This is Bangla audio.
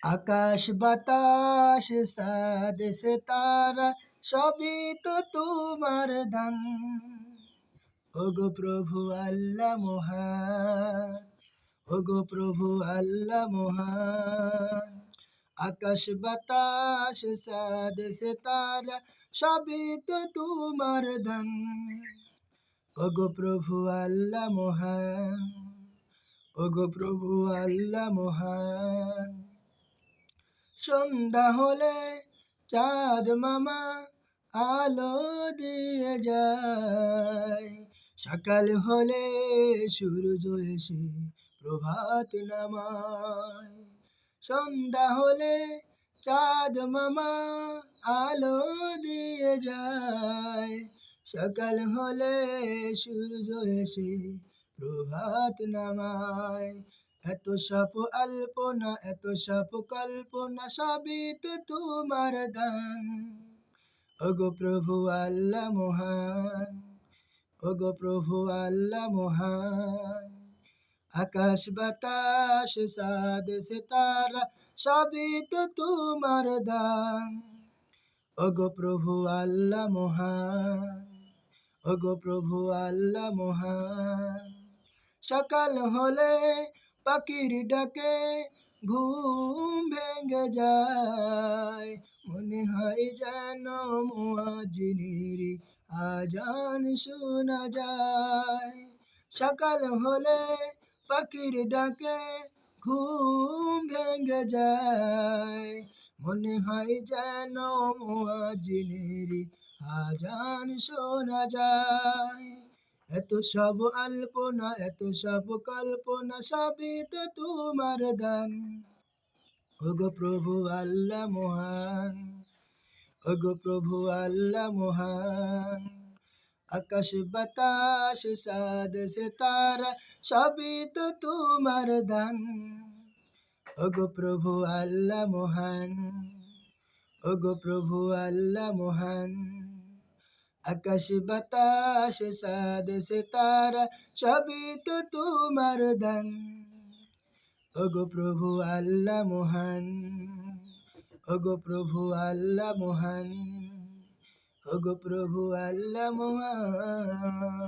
আকাশ বাতাস সাদ সিতারা সবই তো তোমার দান। ওগো প্রভু আল্লাহ মহান, ওগো প্রভু আল্লাহ মহান। আকাশ বাতাস সাদ সিতারা সবই তো তোমার দান। ওগো প্রভু আল্লাহ মহান, ওগো প্রভু আল্লাহ মহান। সন্ধ্যা হলে চাঁদ মামা আলো দিয়ে যায়, সকাল হলে সূর্য এসে প্রভাত নামায়। সন্ধ্যা হলে চাঁদ মামা আলো দিয়ে যায়, সকাল হলে সূর্য এসে প্রভাত নামায়। এত সব আল্পনা, এত সব কল্পনা সবই তো তোমার দান। ওগো প্রভু আল্লাহ মহান, ওগো প্রভু আল্লাহ মহান। আকাশ বাতাস সাদ সিতারা সবই তো তোমার দান। ওগো প্রভু আল্লাহ মহান, ওগো প্রভু আল্লাহ মহান। সকাল হলে পাখির ডাকে ঘুম ভেঙে যায়, মনে হয় যেন মুয়াজ্জিনের আজান শোনা যায়। সকাল হলে পাখির ডাকে ঘুম ভেঙে যায়, মনে হয় যেন মুয়াজ্জিনের আজান শোনা যায়। এত সব আল্পনা, এত সব কল্পনা সবই তো তোমার দান। ওগো প্রভু আল্লাহ মহান, ওগো প্রভু আল্লাহ মহান। আকাশ বাতাস সাদ সিতারা সবই তো তোমার দান। ওগো প্রভু আল্লাহ মহান, ওগো প্রভু আল্লাহ মহান। আকাশ বাতাস সাদ সিতারা সবই তো তোমার দান। ওগো প্রভু আল্লাহ মহান, ওগো প্রভু আল্লাহ মহান, ওগো প্রভু আল্লাহ মহান।